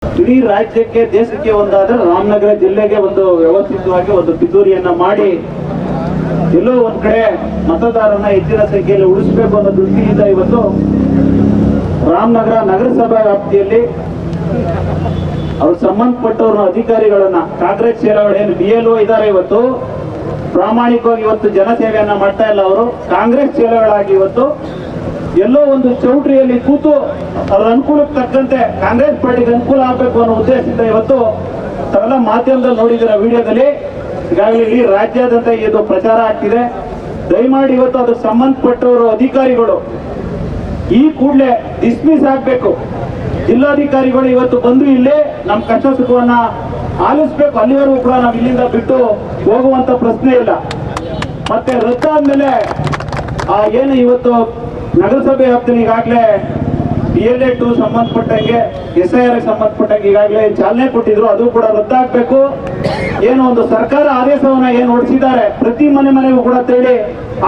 ಇಡೀ ರಾಜ್ಯಕ್ಕೆ ದೇಶಕ್ಕೆ ಒಂದಾದ್ರೆ ರಾಮನಗರ ಜಿಲ್ಲೆಗೆ ಒಂದು ವ್ಯವಸ್ಥಿತವಾಗಿ ಒಂದು ಪಿತೂರಿಯನ್ನ ಮಾಡಿ ಎಲ್ಲೋ ಒಂದ್ ಕಡೆ ಮತದಾರನ ಹೆಚ್ಚಿನ ಸಂಖ್ಯೆಯಲ್ಲಿ ಉಳಿಸಬೇಕು ಅನ್ನೋ ದೃಷ್ಟಿಯಿಂದ ಇವತ್ತು ರಾಮನಗರ ನಗರಸಭಾ ವ್ಯಾಪ್ತಿಯಲ್ಲಿ ಅವ್ರು ಸಂಬಂಧಪಟ್ಟವ್ರ ಅಧಿಕಾರಿಗಳನ್ನ ಕಾಂಗ್ರೆಸ್ ಸೇರವಳೇನು BLO ಇದ್ದಾರೆ ಇವತ್ತು ಪ್ರಾಮಾಣಿಕವಾಗಿ ಇವತ್ತು ಜನಸೇವೆಯನ್ನ ಮಾಡ್ತಾ ಇಲ್ಲ. ಅವರು ಕಾಂಗ್ರೆಸ್ ಸೇರಗಳಾಗಿ ಇವತ್ತು ಎಲ್ಲೋ ಒಂದು ಚೌಟ್ರಿಯಲ್ಲಿ ಕೂತು ಅವ್ರ ಅನುಕೂಲಕ್ಕೆ ತಕ್ಕಂತೆ ಕಾಂಗ್ರೆಸ್ ಪಾರ್ಟಿಗೆ ಅನುಕೂಲ ಆಗಬೇಕು ಅನ್ನೋ ಉದ್ದೇಶದಿಂದ ಇವತ್ತು ತಾವೆಲ್ಲ ಮಾಧ್ಯಮದಲ್ಲಿ ನೋಡಿದಿರ ವಿಡಿಯೋದಲ್ಲಿ ಈಗಾಗಲೇ ಇಡೀ ರಾಜ್ಯಾದ್ಯಂತ ಇದು ಪ್ರಚಾರ ಆಗ್ತಿದೆ. ದಯಮಾಡಿ ಇವತ್ತು ಅದಕ್ಕೆ ಸಂಬಂಧಪಟ್ಟವರು ಅಧಿಕಾರಿಗಳು ಈ ಕೂಡಲೇ ಡಿಸ್ಮಿಸ್ ಆಗ್ಬೇಕು. ಜಿಲ್ಲಾಧಿಕಾರಿಗಳು ಇವತ್ತು ಬಂದು ಇಲ್ಲೇ ನಮ್ಮ ಕಷ್ಟ ಸುಖವನ್ನ ಆಲಿಸ್ಬೇಕು. ಅಲ್ಲಿವರೆಗೂ ಕೂಡ ನಾವು ಇಲ್ಲಿಂದ ಬಿಟ್ಟು ಹೋಗುವಂತ ಪ್ರಶ್ನೆ ಇಲ್ಲ. ಮತ್ತೆ ರದ್ದಾದ್ಮೇಲೆ ಏನು ಇವತ್ತು ನಗರಸಭೆ ವ್ಯಾಪ್ತಿಯಲ್ಲಿ ಈಗಾಗಲೇ DLA 2 ಸಂಬಂಧಪಟ್ಟಂಗೆ SIR ಸಂಬಂಧಪಟ್ಟಂಗೆ ಈಗಾಗಲೇ ಚಾಲನೆ ಕೊಟ್ಟಿದ್ರು, ಅದು ಕೂಡ ರದ್ದಾಗಬೇಕು. ಏನು ಒಂದು ಸರ್ಕಾರ ಆದೇಶವನ್ನ ಏನು ಹೊರಡಿಸಿದ್ದಾರೆ ಪ್ರತಿ ಮನೆಗೂ ಕೂಡ ತೇಳಿ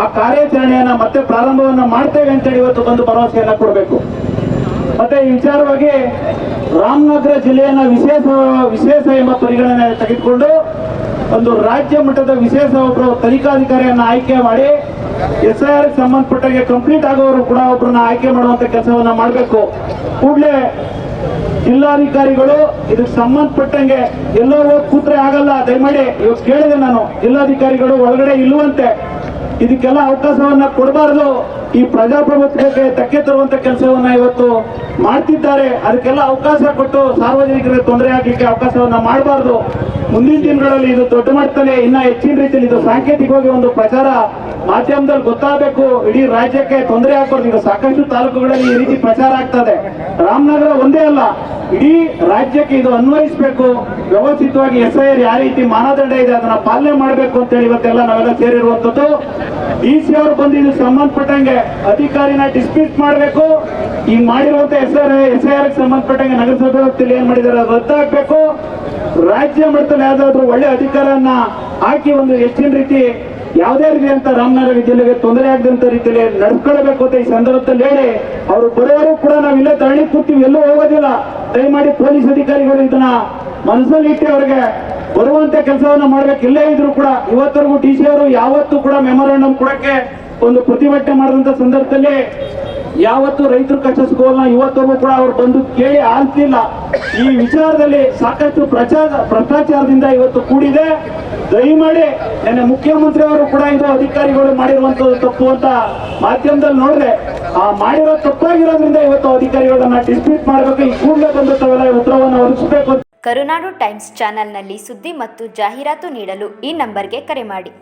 ಆ ಕಾರ್ಯಾಚರಣೆಯನ್ನ ಮತ್ತೆ ಪ್ರಾರಂಭವನ್ನ ಮಾಡ್ತೇವೆ ಅಂತೇಳಿ ಇವತ್ತು ಬಂದು ಭರವಸೆಯನ್ನ ಕೊಡಬೇಕು. ಮತ್ತೆ ಈ ವಿಚಾರವಾಗಿ ರಾಮನಗರ ಜಿಲ್ಲೆಯನ್ನ ವಿಶೇಷ ಎಂಬ ಪರಿಗಣನೆ ತೆಗೆದುಕೊಂಡು ಒಂದು ರಾಜ್ಯ ಮಟ್ಟದ ವಿಶೇಷ ಒಬ್ಬರು ತನಿಖಾಧಿಕಾರಿಯನ್ನ ಆಯ್ಕೆ ಮಾಡಿ SIR ಸಂಬಂಧಪಟ್ಟಂಗೆ ಕಂಪ್ಲೀಟ್ ಆಗೋರು ಕೂಡ ಒಬ್ಬರನ್ನ ಆಯ್ಕೆ ಮಾಡುವಂತ ಕೆಲಸವನ್ನ ಮಾಡಬೇಕು. ಕೂಡಲೇ ಜಿಲ್ಲಾಧಿಕಾರಿಗಳು ಇದಕ್ಕೆ ಸಂಬಂಧಪಟ್ಟಂಗೆ ಎಲ್ಲೋ ಹೋಗಿ ಕೂತ್ರೆ ಆಗಲ್ಲ. ದಯಮಾಡಿ ಇವತ್ತು ಕೇಳಿದೆ ನಾನು, ಜಿಲ್ಲಾಧಿಕಾರಿಗಳು ಒಳಗಡೆ ಇಲ್ಲುವಂತೆ, ಇದಕ್ಕೆಲ್ಲ ಅವಕಾಶವನ್ನ ಕೊಡಬಾರದು. ಈ ಪ್ರಜಾಪ್ರಭುತ್ವಕ್ಕೆ ಧಕ್ಕೆ ತರುವಂತ ಕೆಲಸವನ್ನ ಇವತ್ತು ಮಾಡ್ತಿದ್ದಾರೆ. ಅದಕ್ಕೆಲ್ಲ ಅವಕಾಶ ಕೊಟ್ಟು ಸಾರ್ವಜನಿಕರಿಗೆ ತೊಂದರೆ ಆಗ್ಲಿಕ್ಕೆ ಅವಕಾಶವನ್ನ ಮಾಡಬಾರದು. ಮುಂದಿನ ದಿನಗಳಲ್ಲಿ ಇದು ದೊಡ್ಡ ಮಟ್ಟದಲ್ಲಿ ಇನ್ನ ಹೆಚ್ಚಿನ ರೀತಿಯಲ್ಲಿ ಇದು ಸಾಂಕೇತಿಕವಾಗಿ ಒಂದು ಪ್ರಚಾರ ಮಾಧ್ಯಮದಲ್ಲಿ ಗೊತ್ತಾಗಬೇಕು. ಇಡೀ ರಾಜ್ಯಕ್ಕೆ ತೊಂದರೆ ಆಗ್ಬಾರ್ದು. ಈಗ ಸಾಕಷ್ಟು ತಾಲೂಕುಗಳಲ್ಲಿ ಈ ರೀತಿ ಪ್ರಚಾರ ಆಗ್ತದೆ. ರಾಮನಗರ ಒಂದೇ ಅಲ್ಲ, ಇಡೀ ರಾಜ್ಯಕ್ಕೆ ಇದು ಅನ್ವಯಿಸಬೇಕು. ವ್ಯವಸ್ಥಿತವಾಗಿ SIR ಯಾವ ರೀತಿ ಮಾನದಂಡ ಇದೆ ಅದನ್ನ ಪಾಲನೆ ಮಾಡಬೇಕು ಅಂತೇಳಿ ಇವತ್ತೆಲ್ಲ ನಾವೆಲ್ಲ ಸೇರಿರುವಂತದ್ದು. DC ಅವರು ಬಂದು ಇದು ಸಂಬಂಧಪಟ್ಟಂಗೆ ಅಧಿಕಾರಿನ ಡಿಸ್ಮಿಸ್ ಮಾಡಬೇಕು. ಈಗ ಮಾಡಿರುವಂತ SIR ಸಂಬಂಧಪಟ್ಟಂಗೆ ನಗರಸಭೆ ವ್ಯಾಪ್ತಿಯಲ್ಲಿ ಏನ್ ಮಾಡಿದ್ದಾರೆ ಅದು ರದ್ದಾಗಬೇಕು. ರಾಜ್ಯ ಮಟ್ಟದಲ್ಲಿ ಯಾವ್ದಾದ್ರು ಒಳ್ಳೆ ಅಧಿಕಾರನ್ನ ಹಾಕಿ ಒಂದು ಹೆಚ್ಚಿನ ರೀತಿ ಯಾವುದೇ ರೀತಿ ಅಂತ ರಾಮನಗರ ಜಿಲ್ಲೆಗೆ ತೊಂದರೆ ಆಗದಂತ ರೀತಿಯಲ್ಲಿ ನಡ್ಕೊಳ್ಬೇಕು ಅಂತ ಈ ಸಂದರ್ಭದಲ್ಲಿ ಹೇಳಿ, ಅವರು ಬರೋರು ಕೂಡ ನಾವು ಇಲ್ಲೇ ಧರಣಿ ಕೂತೀವಿ, ಎಲ್ಲೂ ಹೋಗೋದಿಲ್ಲ. ದಯಮಾಡಿ ಪೊಲೀಸ್ ಅಧಿಕಾರಿಗಳು ಇದನ್ನ ಮನಸ್ಸಲ್ಲಿ ಇಟ್ಟು ಅವರಿಗೆ ಬರುವಂತ ಕೆಲಸವನ್ನ ಮಾಡ್ಬೇಕು. ಇಲ್ಲೇ ಇದ್ರು ಕೂಡ ಇವತ್ತರೆಗೂ DC ಅವರು ಯಾವತ್ತೂ ಕೂಡ ಮೆಮೊರಾಂಡಮ್ ಕೊಡಕ್ಕೆ ಒಂದು ಪ್ರತಿಭಟನೆ ಮಾಡಿದಂತ ಸಂದರ್ಭದಲ್ಲಿ ಯಾವತ್ತು ರೈತರು ಕಷ್ಟ ಸುಖವನ್ನ ಇವತ್ತರೆಗೂ ಕೂಡ ಅವ್ರು ಬಂದು ಕೇಳಿ ಆಲ್ತಿಲ್ಲ. ಈ ವಿಚಾರದಲ್ಲಿ ಸಾಕಷ್ಟು ಭ್ರಷ್ಟಾಚಾರದಿಂದ ಇವತ್ತು ಕೂಡಿದೆ. ದಯಮಾಡಿ ನೆನ್ನೆ ಮುಖ್ಯಮಂತ್ರಿ ಅವರು ಕೂಡ ಇದು ಅಧಿಕಾರಿಗಳು ಮಾಡಿರುವಂತದ್ದು ತಪ್ಪು ಅಂತ ಮಾಧ್ಯಮದಲ್ಲಿ ನೋಡಿದೆ. ಆ ಮಾಡಿರೋ ತಪ್ಪಾಗಿರೋದ್ರಿಂದ ಇವತ್ತು ಅಧಿಕಾರಿಗಳನ್ನ ಡಿಸ್ಮಿಸ್ ಮಾಡಬೇಕು. ಈ ಕೂಡಲೇ ಬಂದು ತಾವೆಲ್ಲ ಉತ್ತರವನ್ನು ಒದಗಿಸಬೇಕು. ಕರುನಾಡು ಟೈಮ್ಸ್ ಚಾನೆಲ್ನಲ್ಲಿ ಸುದ್ದಿ ಮತ್ತು ಜಾಹೀರಾತು ನೀಡಲು ಈ ನಂಬರ್ಗೆ ಕರೆ ಮಾಡಿ.